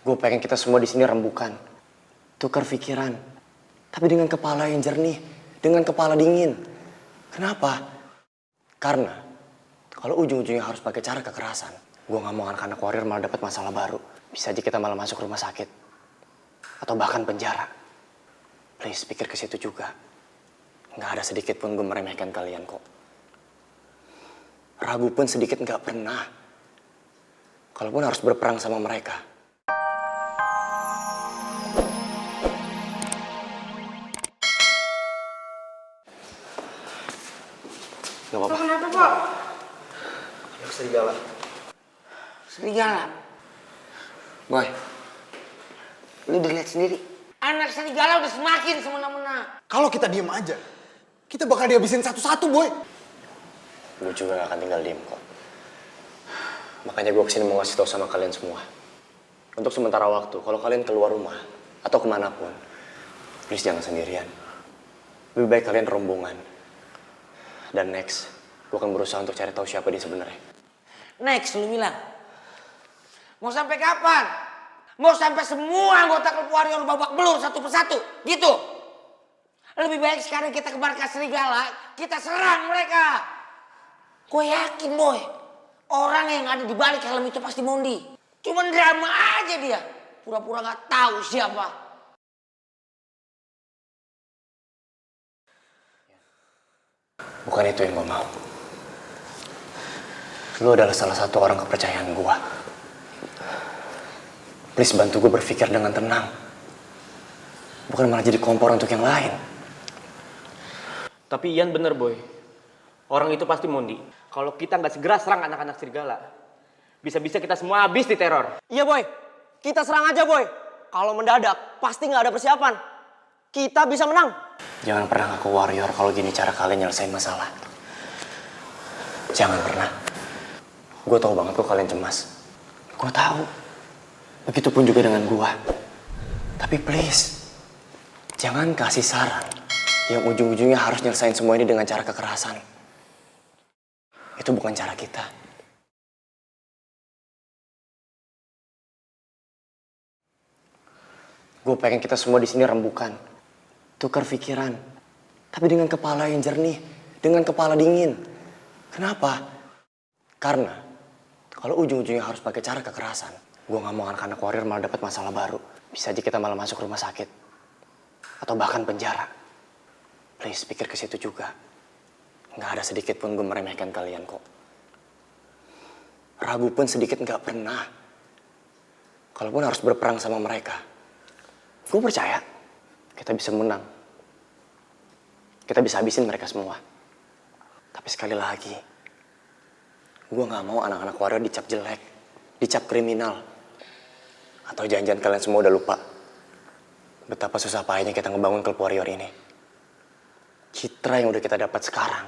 Gue pengen kita semua di sini rembukan, tukar pikiran, tapi dengan kepala yang jernih, dengan kepala dingin. Kenapa? Karena kalau ujung-ujungnya harus pakai cara kekerasan, gue nggak mau anak-anak warrior malah dapat masalah baru. Bisa aja kita malah masuk rumah sakit atau bahkan penjara. Please pikir ke situ juga. Nggak ada sedikit pun gue meremehkan kalian kok. Ragu pun sedikit nggak pernah. Kalaupun harus berperang sama mereka. Gak apa-apa. Kenapa, Pak? Anak serigala. Serigala? Boy, lu udah lihat sendiri. Anak serigala udah semakin semena-mena. Kalau kita diem aja, kita bakal dihabisin satu-satu, Boy. Gue juga gak akan tinggal diem kok. Makanya gue kesini mau ngasih tau sama kalian semua. Untuk sementara waktu, kalau kalian keluar rumah atau kemanapun, please jangan sendirian. Lebih baik kalian rombongan. Dan next, gue akan berusaha untuk cari tahu siapa dia sebenarnya. Next, lu bilang. Mau sampai kapan? Mau sampai semua anggota klub warrior babak belur satu persatu? Gitu? Lebih baik sekarang kita ke markas serigala, kita serang mereka. Gue yakin, Boy. Orang yang ada di balik helm itu pasti Mondi. Cuman drama aja dia. Pura-pura gak tahu siapa. Bukan itu yang gue mau. Lu adalah salah satu orang kepercayaan gue. Please bantu gue berpikir dengan tenang. Bukan malah jadi kompor untuk yang lain. Tapi Ian bener, Boy. Orang itu pasti Mondi. Kalau kita nggak segera serang anak-anak serigala, bisa-bisa kita semua habis di teror. Iya, Boy. Kita serang aja, Boy. Kalau mendadak, pasti nggak ada persiapan. Kita bisa menang. Jangan pernah ngaku warrior kalau gini cara kalian nyelesain masalah. Jangan pernah. Gue tahu banget kok kalian cemas. Gue tahu. Begitupun juga dengan gue. Tapi please, jangan kasih saran yang ujung-ujungnya harus nyelesain semua ini dengan cara kekerasan. Itu bukan cara kita. Gue pengen kita semua di sini rembukan, tukar pikiran, tapi dengan kepala yang jernih, dengan kepala dingin. Kenapa? Karena kalau ujung-ujungnya harus pakai cara kekerasan, gue nggak mau anak-anak warrior malah dapat masalah baru. Bisa aja kita malah masuk rumah sakit atau bahkan penjara. Please pikir ke situ juga. Nggak ada sedikit pun gue meremehkan kalian kok. Ragu pun sedikit nggak pernah. Kalaupun harus berperang sama mereka, gue percaya kita bisa menang. Kita bisa habisin mereka semua. Tapi sekali lagi, gue gak mau anak-anak warrior dicap jelek, dicap kriminal. Atau jangan-jangan kalian semua udah lupa betapa susah payahnya kita ngebangun klub warrior ini. Citra yang udah kita dapat sekarang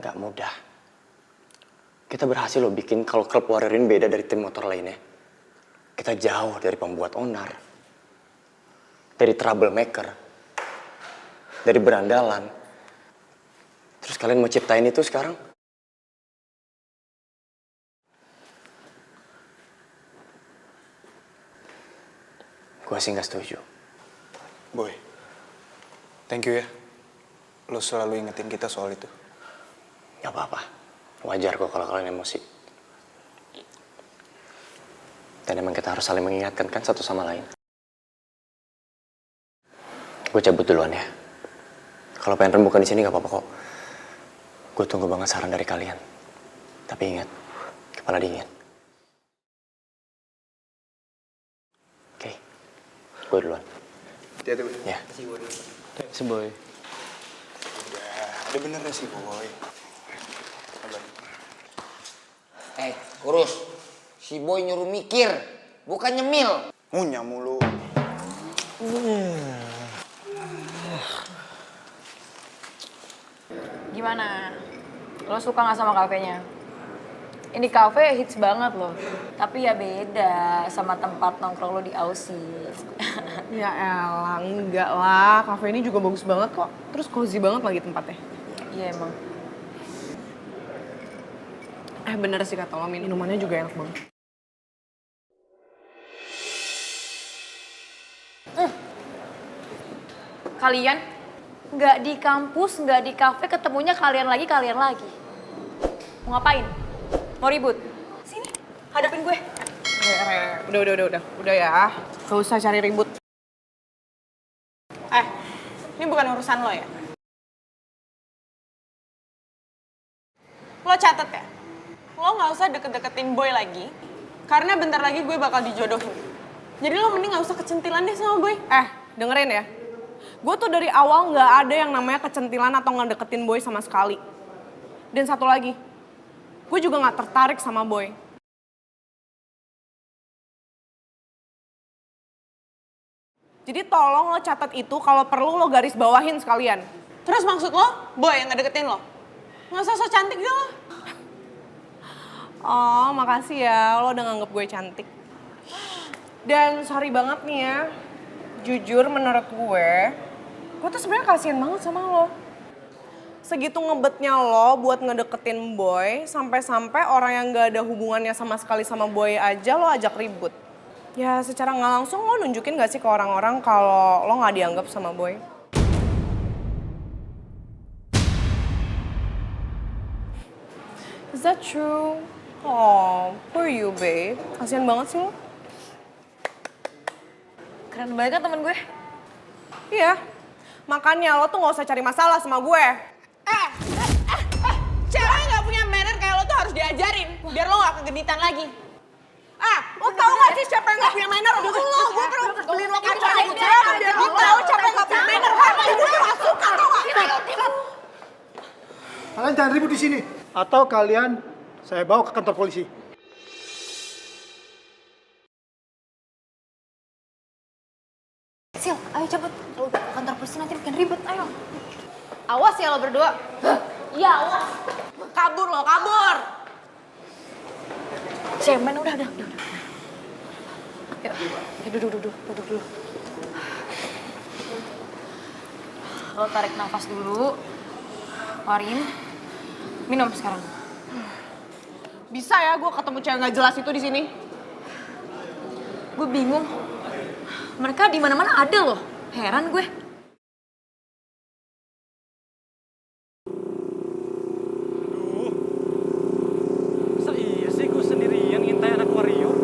gak mudah. Kita berhasil loh bikin kalau klub warrior ini beda dari tim motor lainnya. Kita jauh dari pembuat onar, dari troublemaker, dari berandalan. Terus kalian mau ciptain itu sekarang? Gue sih gak setuju. Boy, thank you ya. Lo selalu ingetin kita soal itu. Gak apa-apa. Wajar kok kalau kalian emosi. Dan emang kita harus saling mengingatkan kan satu sama lain. Gue cabut duluan ya. Kalau pengen rembukan di sini gak apa-apa kok. Gue tunggu banget saran dari kalian. Tapi ingat, kepala dingin. Oke, gue duluan. Hati-hati, Boy. Ya. Thanks, Boy. Ada benernya sih, Boy. Kurus. Si Boy nyuruh mikir, bukan nyemil. Ngunyah mulu. Gimana? Lo suka gak sama kafenya? Ini kafe hits banget loh. Tapi ya beda sama tempat nongkrong lo di Aussie. Ya elah, enggak lah. Kafe ini juga bagus banget kok. Terus cozy banget lagi tempatnya. Iya emang. Bener sih kata lo, minumannya juga enak banget. Kalian nggak di kampus, nggak di kafe, ketemunya kalian lagi. Mau ngapain? Mau ribut? Sini, hadapin gue. Udah ya. Gak usah cari ribut. Ini bukan urusan lo ya? Lo catet ya? Lo gak usah deket-deketin boy lagi, karena bentar lagi gue bakal dijodohin. Jadi lo mending gak usah kecentilan deh sama boy. Dengerin ya. Gue tuh dari awal gak ada yang namanya kecentilan atau ngedeketin boy sama sekali. Dan satu lagi, gue juga gak tertarik sama boy. Jadi tolong lo catat itu, kalau perlu lo garis bawahin sekalian. Terus maksud lo, boy yang ngedeketin lo? Nggak usah so cantik deh lo. Oh, makasih ya lo udah nganggep gue cantik. Dan sorry banget nih ya, jujur menurut gue tuh sebenarnya kasihan banget sama lo. Segitu ngebetnya lo buat ngedeketin boy, sampai-sampai orang yang gak ada hubungannya sama sekali sama boy aja lo ajak ribut. Ya secara nggak langsung lo nunjukin gak sih ke orang-orang kalau lo gak dianggap sama boy? Is that true? Oh, poor you, babe. Kasian banget sih lo. Keren banget kan temen gue. Iya, makanya lo tuh gak usah cari masalah sama gue. Cewek gak punya manner kayak lo tuh harus diajarin, biar lo gak kegenitan lagi. Lo tau gak sih siapa yang gak punya manner? Lo, gue perlu beliin lo kaca biar lo tau siapa yang gak punya manner. Ibu tuh gak suka tau gak? Kalian jangan ribut di sini, atau kalian saya bawa ke kantor polisi. Sil, ayo cepet. Kalau udah ke kantor polisi nanti bikin ribet, ayo. Awas ya lo berdua. Iya, awas. Kabur lo, kabur. Cemen, udah. Yuk, duduk dulu. Lo tarik nafas dulu. Keluarin. Minum sekarang. Bisa ya gue ketemu cewek gak jelas itu di sini? Gue bingung. Mereka di mana-mana ada loh. Heran gue. Masa iya sih gue sendirian ngintai anak warrior?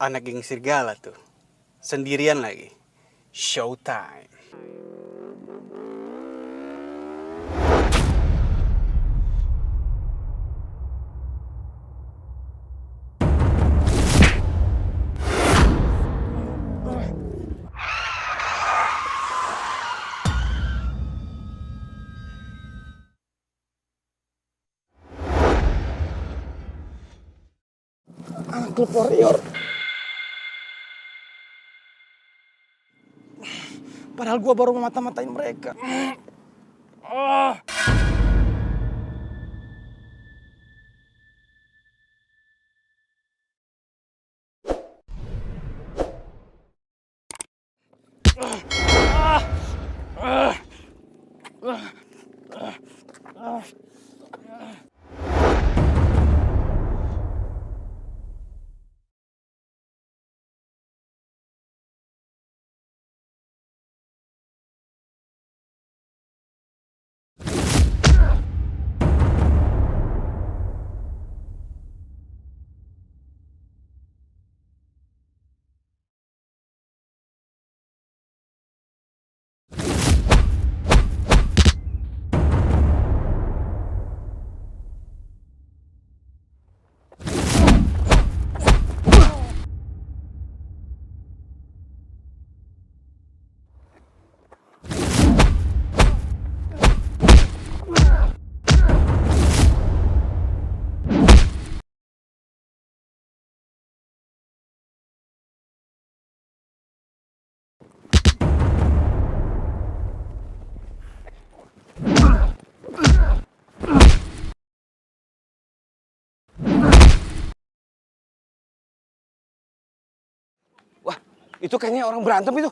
Anak geng serigala tuh. Sendirian lagi. Showtime. Klub warrior. Padahal gua baru memata-matain mereka. Itu kayaknya orang berantem itu.